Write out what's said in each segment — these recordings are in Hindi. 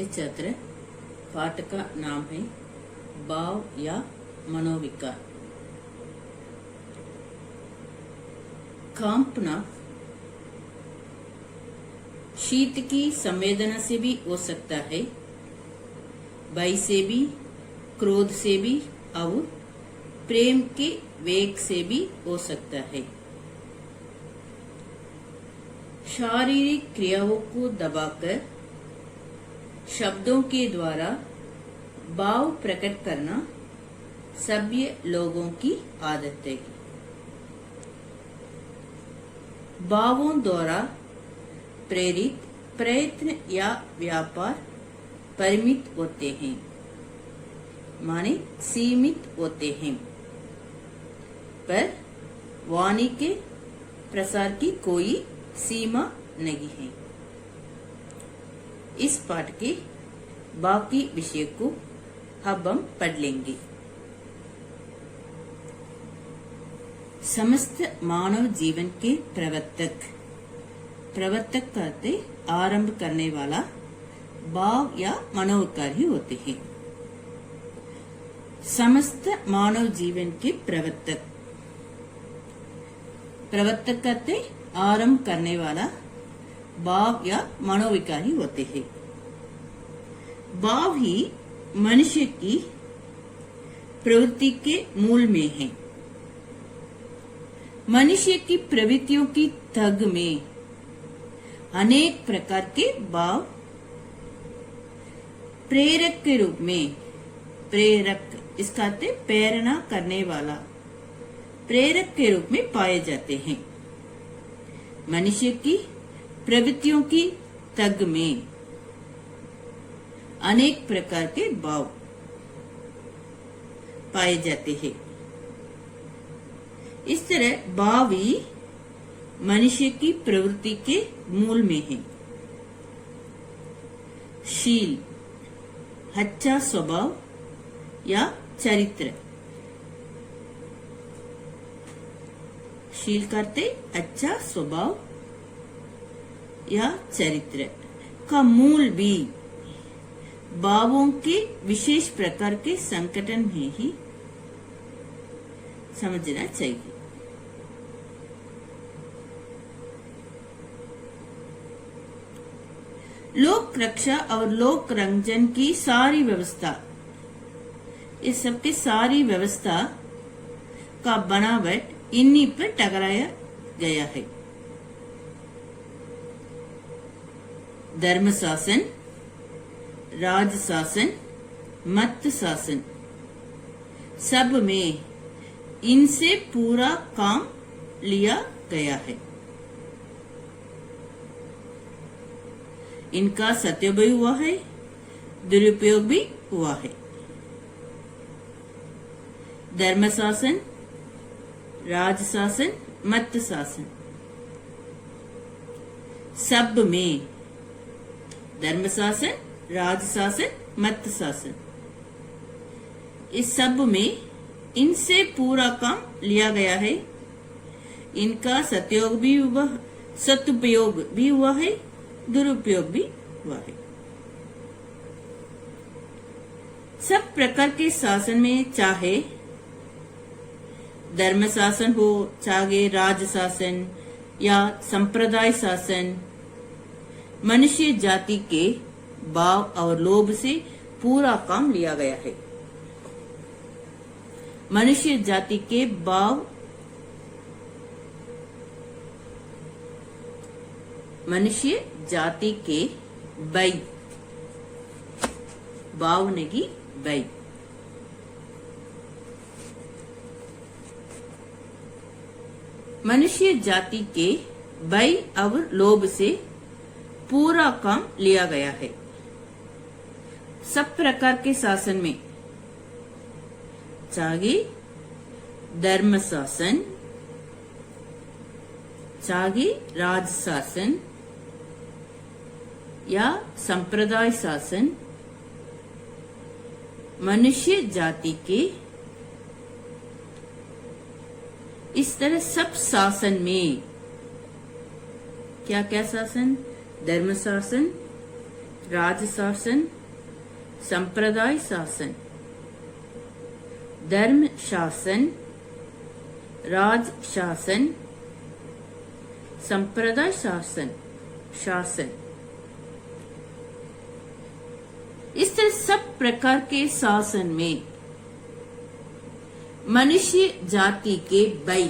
विषय चैत्र पाठ का नाम है भाव या मनोविकार। कांपना शीत की संवेदना से भी हो सकता है, भय से भी, क्रोध से भी और प्रेम के वेग से भी हो सकता है। शारीरिक क्रियाओं को दबाकर शब्दों के द्वारा भाव प्रकट करना सभ्य लोगों की आदत है। भावों द्वारा प्रेरित प्रयत्न या व्यापार परिमित होते हैं, माने सीमित होते हैं, पर वाणी के प्रसार की कोई सीमा नहीं है। इस पाठ के बाकी विषय को अब हम पढ़ लेंगे। समस्त मानव जीवन के प्रवर्तक, प्रवर्तक करते आरंभ करने वाला भाव या मनोविकार ही होते हैं। समस्त मानव जीवन के प्रवर्तक, प्रवर्तक करते आरंभ करने वाला भाव या मनोविकार ही होते हैं। भाव ही मनुष्य की प्रवृत्ति के मूल में है। मनुष्य की प्रवृत्तियों की तग में अनेक प्रकार के भाव प्रेरक के रूप में, प्रेरक इसका अर्थ है प्रेरणा करने वाला, प्रेरक के रूप में पाए जाते हैं। मनुष्य की प्रवृत्तियों की तग में अनेक प्रकार के भाव पाए जाते हैं। इस तरह भाव ही मनुष्य की प्रवृत्ति के मूल में है। शील, अच्छा स्वभाव या चरित्र। शील करते अच्छा स्वभाव या चरित्र का मूल भी भावों के विशेष प्रकार के संकटन में ही समझना चाहिए। लोक रक्षा और लोक रंजन की सारी व्यवस्था, इस सबकी सारी व्यवस्था का बनावट इन्हीं पर टकराया गया है। धर्म शासन, राज शासन, मत शासन, सब में इनसे पूरा काम लिया गया है। इनका सत्य भी हुआ है, दुरुपयोग भी हुआ है। धर्म शासन, राज शासन, मत शासन, सब में धर्म शासन, राज शासन, मत शासन, इस सब में इनसे पूरा काम लिया गया है। इनका सत्योग भी हुआ, सदुपयोग भी हुआ है, दुरुपयोग भी हुआ है। सब प्रकार के शासन में चाहे धर्म शासन हो, चाहे राज शासन या संप्रदाय शासन, मनुष्य जाति के भाव और लोभ से पूरा काम लिया गया है। मनुष्य जाति के भाव, मनुष्य जाति के भय, भाव नहीं भय, मनुष्य जाति के भय और लोभ से पूरा काम लिया गया है। सब प्रकार के शासन में चाहे धर्म शासन, चाहे राज शासन या संप्रदाय शासन, मनुष्य जाति के इस तरह सब शासन में क्या क्या शासन, धर्म शासन, राज शासन, संप्रदाय शासन, धर्म शासन, राज शासन, संप्रदाय शासन, शासन। इस तरह सब प्रकार के शासन में मनुष्य जाति के बल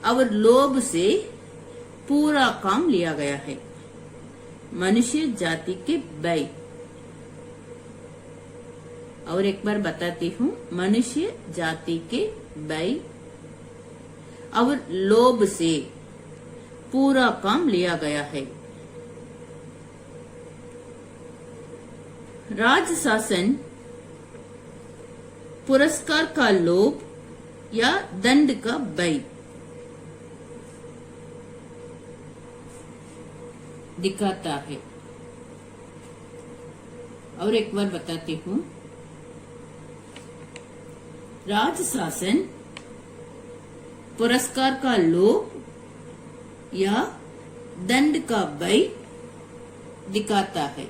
और लोभ से पूरा काम लिया गया है। मनुष्य जाति के बल, और एक बार बताती हूँ, मनुष्य जाति के बल और लोभ से पूरा काम लिया गया है। राज शासन पुरस्कार का लोभ या दंड का भय दिखाता है। और एक बार बताती हूँ, राज शासन पुरस्कार का लोभ या दंड का भय दिखाता है।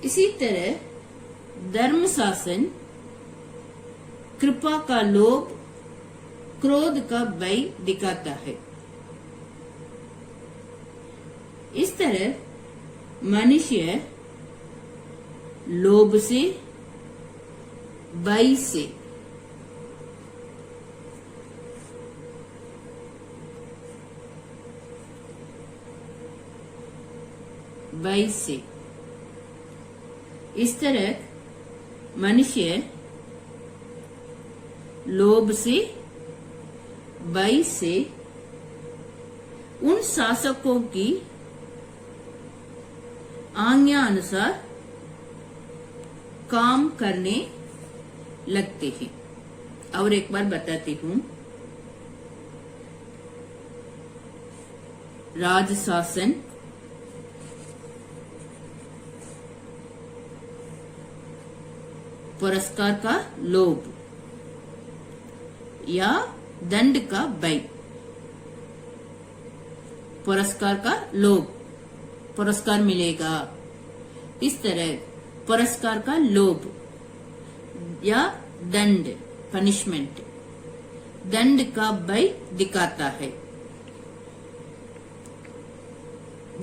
इसी तरह धर्म शासन कृपा का लोभ, क्रोध का भय दिखाता है। इस तरह मनुष्य लोभ से, भय से, भय से, इस तरह मनुष्य लोभ से, भय से उन शासकों की आज्ञा अनुसार काम करने लगते हैं। और एक बार बताती हूँ, राज शासन पुरस्कार का लोभ या दंड का भय। पुरस्कार का लोभ, पुरस्कार मिलेगा, इस तरह पुरस्कार का लोभ या दंड, पनिशमेंट, दंड का भय दिखाता है।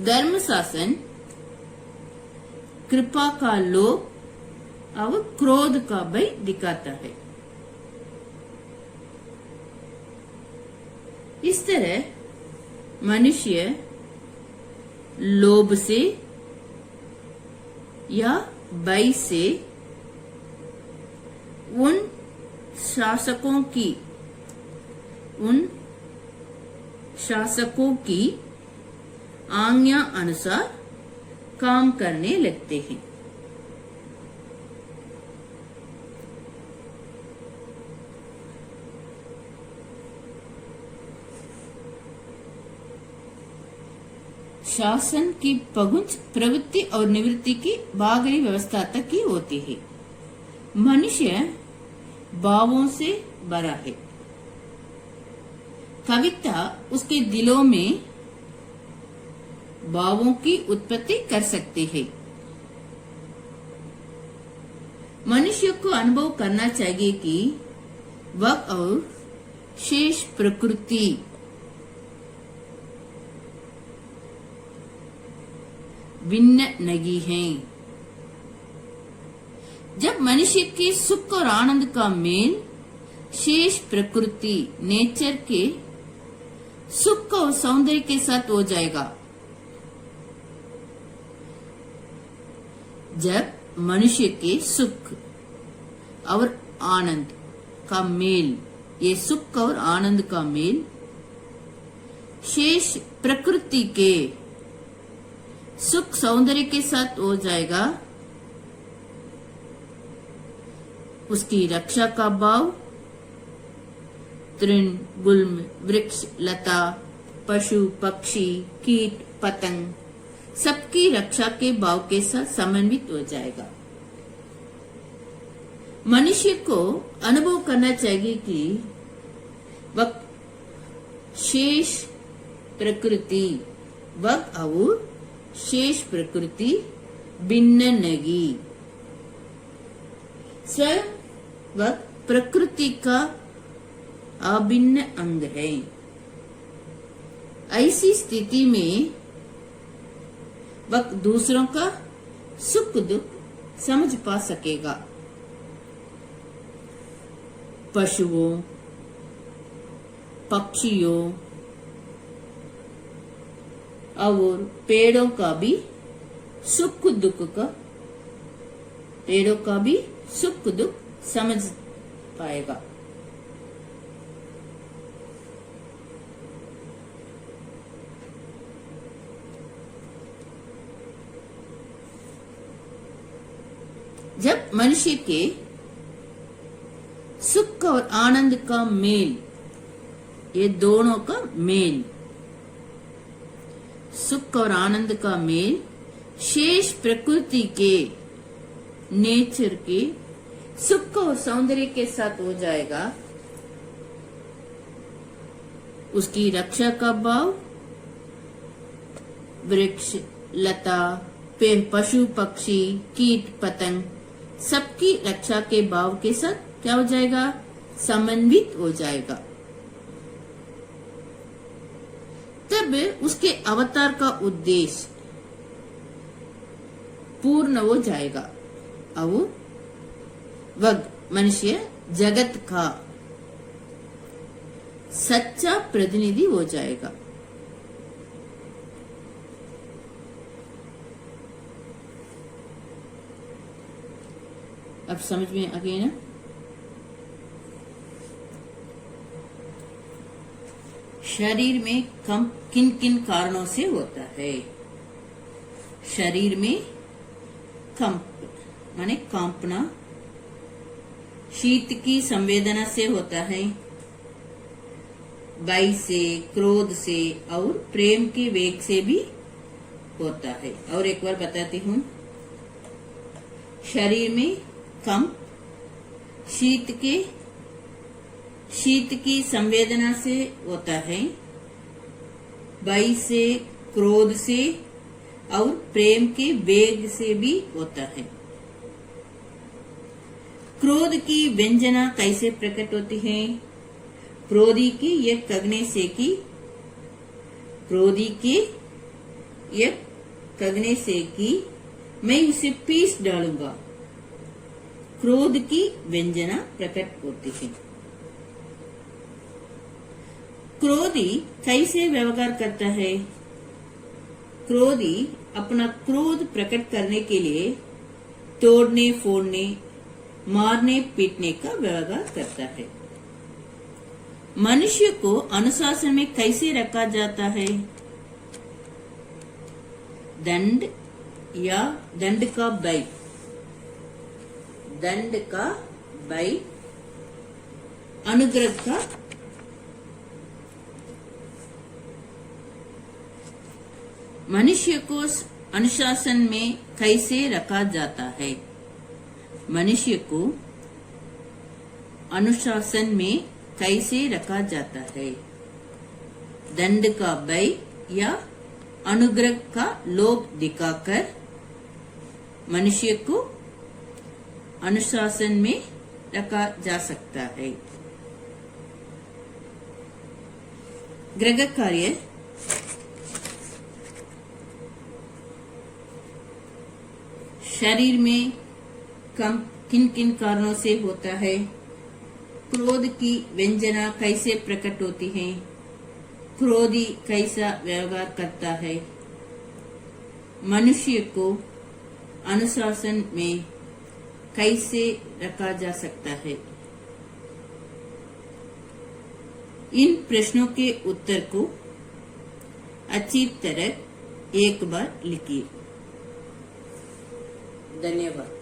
धर्म शासन कृपा का लोभ और क्रोध का भय दिखाता है। इस तरह मनुष्य लोभ से या भय से उन शासकों की आज्ञा अनुसार काम करने लगते हैं। शासन की पहुंच प्रवृत्ति और निवृत्ति की बाहरी व्यवस्था तक की होती है। मनुष्य भावों से भरा है। कविता उसके दिलों में भावों की उत्पत्ति कर सकती है। मनुष्य को अनुभव करना चाहिए कि वह और शेष प्रकृति भिन्न नहीं है। जब मनुष्य के सुख और आनंद का मेल शेष प्रकृति, नेचर के सुख और सौंदर्य के साथ हो जाएगा, जब मनुष्य के सुख और आनंद का मेल, ये सुख और आनंद का मेल शेष प्रकृति के सुख सौंदर्य के साथ हो जाएगा, उसकी रक्षा का भाव तृण, गुल्म, वृक्ष, लता, पशु, पक्षी, कीट, पतंग सबकी रक्षा के भाव के साथ समन्वित हो जाएगा। मनुष्य को अनुभव करना चाहिए कि वह शेष प्रकृति वक और शेष प्रकृति भिन्न नहीं। स्वयं वक प्रकृति का अभिन्न अंग है। ऐसी स्थिति में वक दूसरों का सुख दुख समझ पा सकेगा। पशुओं, पक्षियों और पेड़ों का भी सुख दुख समझ पाएगा। जब मनुष्य के सुख और आनंद का मेल, ये दोनों का मेल, सुख और आनंद का मेल शेष प्रकृति के नेचर के सुख और सौंदर्य के साथ हो जाएगा, उसकी रक्षा का भाव वृक्ष, लता, पशु, पक्षी, कीट, पतंग सबकी रक्षा के भाव के साथ क्या हो जाएगा? समन्वित हो जाएगा। तब उसके अवतार का उद्देश्य पूर्ण हो जाएगा और वह मनुष्य जगत का सच्चा प्रतिनिधि हो जाएगा। अब समझ में आ गई ना? शरीर में कंप किन किन कारणों से होता है? शरीर में कंप माने कांपना शीत की संवेदना से होता है, भय से, क्रोध से और प्रेम के वेग से भी होता है। और एक बार बताती हूँ, शरीर में कंप शीत की संवेदना से होता है, भय से, क्रोध से और प्रेम के वेग से भी होता है। क्रोध की व्यंजना कैसे प्रकट होती है? क्रोधी की यह कगने से की, क्रोधी के यह कगने से की मैं उसे पीस डालूंगा, क्रोध की व्यंजना प्रकट होती है। क्रोधी कैसे व्यवहार करता है? क्रोधी अपना क्रोध प्रकट करने के लिए तोड़ने, फोड़ने, मारने, पीटने का व्यवहार करता है। मनुष्य को अनुशासन में कैसे रखा जाता है? दंड या दंड का भय, दंड का भय, अनुग्रह का मनुष्य को अनुशासन में कैसे रखा जाता है? मनुष्य को अनुशासन में कैसे रखा जाता है? दंड का भय या अनुग्रह का लोभ दिखाकर मनुष्य को अनुशासन में रखा जा सकता है। गृह कार्य शरीर में कंप किन किन कारणों से होता है? क्रोध की व्यंजना कैसे प्रकट होती है? क्रोधी कैसा व्यवहार करता है? मनुष्य को अनुशासन में कैसे रखा जा सकता है? इन प्रश्नों के उत्तर को अच्छी तरह एक बार लिखिए। धन्यवाद।